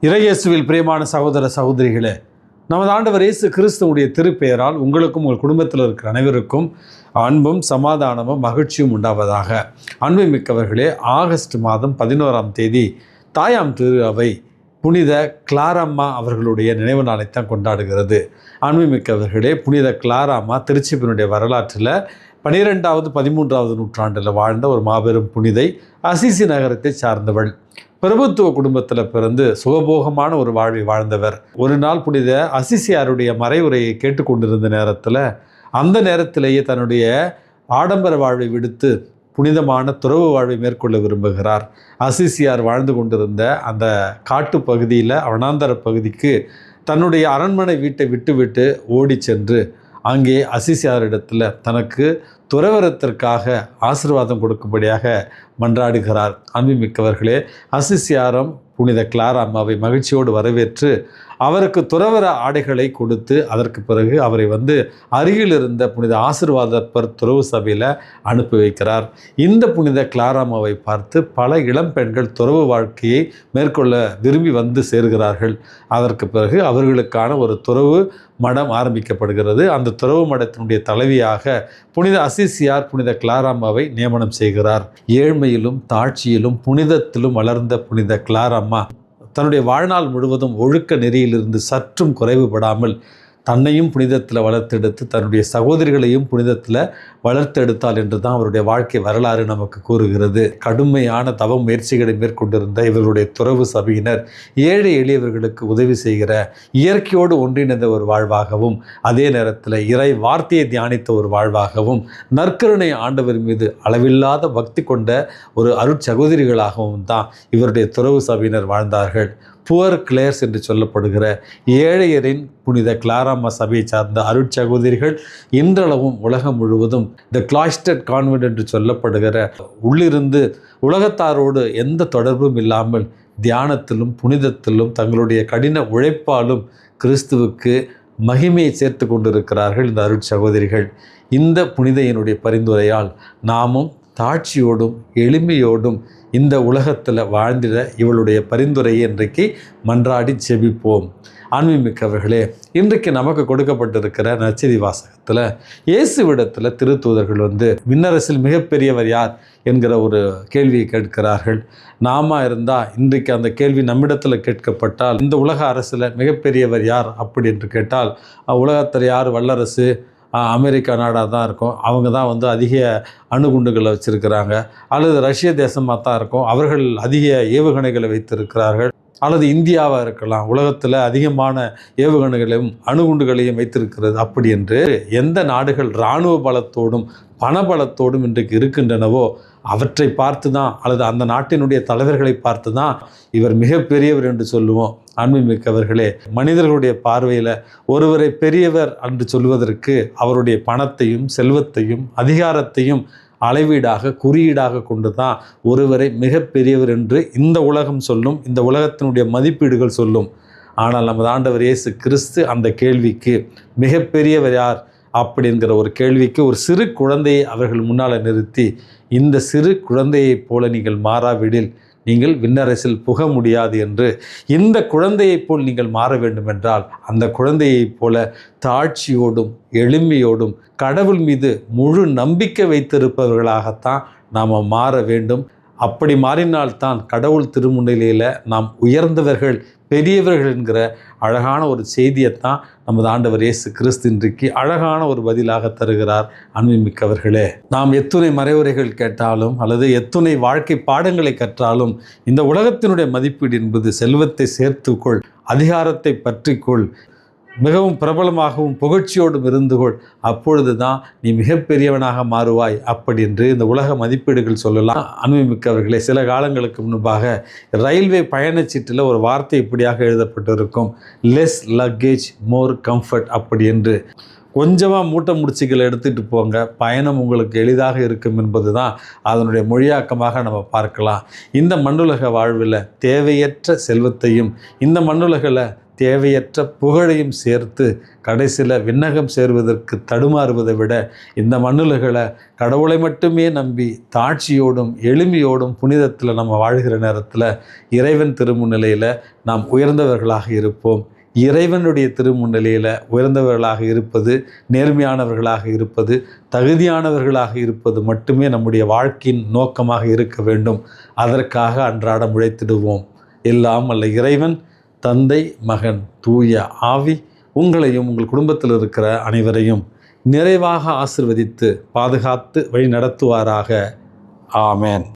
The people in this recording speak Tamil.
இறையேசுவில் பிரியமான சகோதர சகோதரிகளே, நமது ஆண்டவர் இயேசு கிறிஸ்துவுடைய திருப்பெயரால் உங்களுக்கும் உங்கள் குடும்பத்தில் இருக்கிற அனைவருக்கும் அன்பும் சமாதானமும் மகிழ்ச்சியும் உண்டாவதாக. அன்பு மிக்கவர்களே, ஆகஸ்ட் மாதம் 11ஆம் தேதி தாயாம் திரு அவை புனித கிளாரம்மா அவர்களுடைய நினைவு நாளைத்தான் கொண்டாடுகிறது. அன்பு மிக்கவர்களே, புனித கிளாரம்மா திருச்சபையினுடைய வரலாற்றில் 12வது 13வது நூற்றாண்டில் வாழ்ந்த ஒரு மாபெரும் புனிதை. அசிசி நகரத்தை சார்ந்தவள். பிரபுத்துவ குடும்பத்தில் பிறந்து சுகபோகமான ஒரு வாழ்வை வாழ்ந்தவர். ஒரு நாள் புனித அசிசியாருடைய மறைவுரையை கேட்டுக்கொண்டிருந்த நேரத்தில், அந்த நேரத்திலேயே தன்னுடைய ஆடம்பர வாழ்வை விடுத்து புனிதமான துறவு வாழ்வை மேற்கொள்ள விரும்புகிறார். அசிசியார் வாழ்ந்து கொண்டிருந்த அந்த காட்டு பகுதியில், வனாந்தர பகுதிக்கு தன்னுடைய அரண்மனை வீட்டை விட்டுவிட்டு ஓடி சென்று அங்கே அசிசியாரிடத்தில் தனக்கு துறவரத்திற்காக ஆசீர்வாதம் கொடுக்கும்படியாக மன்றாடுகிறார். அன்புமிக்கவர்களே, அசிசியாரும் புனித கிளாரம்மாவை மகிழ்ச்சியோடு வரவேற்று அவருக்கு துறவர ஆடைகளை கொடுத்து அதற்கு பிறகு அவரை அருகில் இருந்த புனித ஆசீர்வாதப்பர் துறவு சபையில் அனுப்பி வைக்கிறார். இந்த புனித கிளாரம்மாவை பார்த்து பல இளம் பெண்கள் துறவு வாழ்க்கையை மேற்கொள்ள விரும்பி சேர்கிறார்கள். அதற்கு பிறகு அவர்களுக்கான ஒரு துறவு மடம் ஆரம்பிக்கப்படுகிறது. அந்த துறவு மடத்தினுடைய தலைவியாக புனித அசிசியார் புனித கிளாரம்மாவை நியமனம் செய்கிறார். ஏழ்மையிலும் தாட்சியிலும் புனிதத்திலும் வளர்ந்த புனித கிளாரம்மா தன்னுடைய வாழ்நாள் முழுவதும் ஒழுக்க நெறியிலிருந்து சற்றும் குறைவுபடாமல் தன்னையும் புனிதத்தில் வளர்த்தெடுத்து தன்னுடைய சகோதரிகளையும் புனிதத்தில் வளர்த்தெடுத்தாள் என்று தான் அவருடைய வாழ்க்கை வரலாறு நமக்கு கூறுகிறது. கடுமையான தவ முயற்சிகளை மேற்கொண்டிருந்த இவர்களுடைய துறவு சபையினர் ஏழை எளியவர்களுக்கு உதவி செய்கிற இயற்கையோடு ஒன்றிணைந்த ஒரு வாழ்வாகவும், அதே நேரத்தில் இறை வார்த்தையை தியானித்த ஒரு வாழ்வாகவும், நற்கருணை ஆண்டவர் மீது அளவில்லாத பக்தி கொண்ட ஒரு அருட்சகோதரிகளாகவும் தான் இவருடைய துறவு சபையினர் வாழ்ந்தார்கள். புவர் கிளேர்ஸ் என்று சொல்லப்படுகிற ஏழையரின் புனித கிளாரம்மா சபையை சார்ந்த அருட்சகோதரிகள் இன்றளவும் உலகம் முழுவதும் த கிளாஸ்டர்ட் கான்வென்ட் என்று சொல்லப்படுகிற உள்ளிருந்து உலகத்தாரோடு எந்த தொடர்பும் இல்லாமல் தியானத்திலும் புனிதத்திலும் தங்களுடைய கடின உழைப்பாலும் கிறிஸ்துவுக்கு மகிமையை சேர்த்து கொண்டிருக்கிறார்கள் இந்த அருட்சகோதரிகள். இந்த புனிதையினுடைய பரிந்துரையால் நாமும் தாட்சியோடும் எளிமையோடும் இந்த உலகத்தில் வாழ்ந்திட இவளுடைய பரிந்துரையை இன்றைக்கு மன்றாடி செபிப்போம். ஆன்மீகமிக்கவர்களே, இன்றைக்கு நமக்கு கொடுக்கப்பட்டிருக்கிற நற்செய்தி வாசகத்தில் இயேசுவிடத்தில் திருத்தூதர்கள் விண்ணரசில் மிகப்பெரியவர் யார் என்கிற ஒரு கேள்வியை கேட்கிறார்கள். நாம இருந்தால் இன்றைக்கு அந்த கேள்வி நம்மிடத்தில் கேட்கப்பட்டால், இந்த உலக அரசில் மிகப்பெரியவர் யார் அப்படி என்று கேட்டால், உலகத்தில் யார் வல்லரசு அமெரிக்கா நாடாக தான் இருக்கும். அவங்க தான் அதிக அணுகுண்டுகளை வச்சுருக்கிறாங்க. அல்லது ரஷ்ய தேசமாக தான் இருக்கும், அவர்கள் அதிக ஏவுகணைகளை வைத்திருக்கிறார்கள். அல்லது இந்தியாவாக இருக்கலாம், உலகத்தில் அதிகமான ஏவுகணைகளையும் அணுகுண்டுகளையும் வைத்திருக்கிறது. அப்படி என்று எந்த நாடுகள் இராணுவ பலத்தோடும் பணபலத்தோடும் இன்றைக்கு இருக்கின்றனவோ அவற்றை பார்த்து தான், அல்லது அந்த நாட்டினுடைய தலைவர்களை பார்த்து தான் இவர் மிகப்பெரியவர் என்று சொல்லுவோம். அன்புமிக்கவர்களே, மனிதர்களுடைய பார்வையில் ஒருவரை பெரியவர் என்று சொல்வதற்கு அவருடைய பணத்தையும் செல்வத்தையும் அதிகாரத்தையும் அளவீடாக குறியீடாக கொண்டு தான் ஒருவரை மிகப்பெரியவர் என்று இந்த உலகம் சொல்லும், இந்த உலகத்தினுடைய மதிப்பீடுகள் சொல்லும். ஆனால் நமது ஆண்டவர் இயேசு கிறிஸ்து அந்த கேள்விக்கு மிகப்பெரியவர் யார் அப்படிங்கிற ஒரு கேள்விக்கு ஒரு சிறு குழந்தையை அவர்கள் முன்னால் நிறுத்தி, இந்த சிறு குழந்தையைப் போல நீங்கள் மாறாவிடில் நீங்கள் விண்ணரசில் புக முடியாது என்று, இந்த குழந்தையைப் போல் நீங்கள் மாற வேண்டுமென்றால் அந்த குழந்தையைப் போல தாட்சியோடும் எளிமையோடும் கடவுள் மீது முழு நம்பிக்கை வைத்திருப்பவர்களாகத்தான் நாம் மாற வேண்டும். அப்படி மாறினால்தான் கடவுள் திருமுன்னிலையில் நாம் உயர்ந்தவர்கள் பெரியவர்கள் என்கிற அழகான ஒரு செய்தியைத்தான் நமது ஆண்டவர் இயேசு கிறிஸ்து இன்றைக்கு அழகான ஒரு பதிலாக தருகிறார். அன்புமிக்கவர்களே, நாம் எத்துணை மறைவுரைகள் கேட்டாலும் அல்லது எத்துணை வாழ்க்கை பாடங்களை கற்றாலும் இந்த உலகத்தினுடைய மதிப்பீடு என்பது செல்வத்தை சேர்த்துக்கொள், அதிகாரத்தை பற்றிக்கொள், மிகவும் பிரபலமாகவும் புகழ்ச்சியோடும் இருந்துகொள், அப்பொழுது தான் நீ மிகப்பெரியவனாக மாறுவாய் அப்படி என்று இந்த உலக மதிப்பீடுகள் சொல்லலாம். அன்புமிக்கவர்களே, சில காலங்களுக்கு முன்பாக ரயில்வே பயணச்சீட்டில் ஒரு வார்த்தை இப்படியாக எழுதப்பட்டிருக்கும், லெஸ் லக்கேஜ் மோர் கம்ஃபர்ட் அப்படி என்று. கொஞ்சமாக மூட்டை முடிச்சுகளை எடுத்துகிட்டு போங்க, பயணம் உங்களுக்கு எளிதாக இருக்கும் என்பது தான் அதனுடைய மொழியாக்கமாக நம்ம பார்க்கலாம். இந்த மண்ணுலக வாழ்வில் தேவையற்ற செல்வத்தையும், இந்த மண்ணுலகில் தேவையற்ற புகழையும் சேர்த்து கடைசியில் விண்ணகம் சேர்வதற்கு தடுமாறுவதை விட இந்த மண்ணுலகளை கடவுளை மட்டுமே நம்பி தாட்சியோடும் எளிமையோடும் புனிதத்தில் நம்ம வாழ்கிற நேரத்தில் இறைவன் திருமுன்னிலையில் நாம் உயர்ந்தவர்களாக இருப்போம். இறைவனுடைய திருமுன்னிலையில் உயர்ந்தவர்களாக இருப்பது, நேர்மையானவர்களாக இருப்பது, தகுதியானவர்களாக இருப்பது மட்டுமே நம்முடைய வாழ்க்கையின் நோக்கமாக இருக்க வேண்டும். அதற்காக அன்றாடம் உழைத்திடுவோம். எல்லாம் அல்ல இறைவன், தந்தை, மகன், தூய ஆவி உங்களையும் உங்கள் குடும்பத்தில் இருக்கிற அனைவரையும் நிறைவாக ஆசிர்வதித்து பாதுகாத்து வழி நடத்துவாராக. ஆமேன்.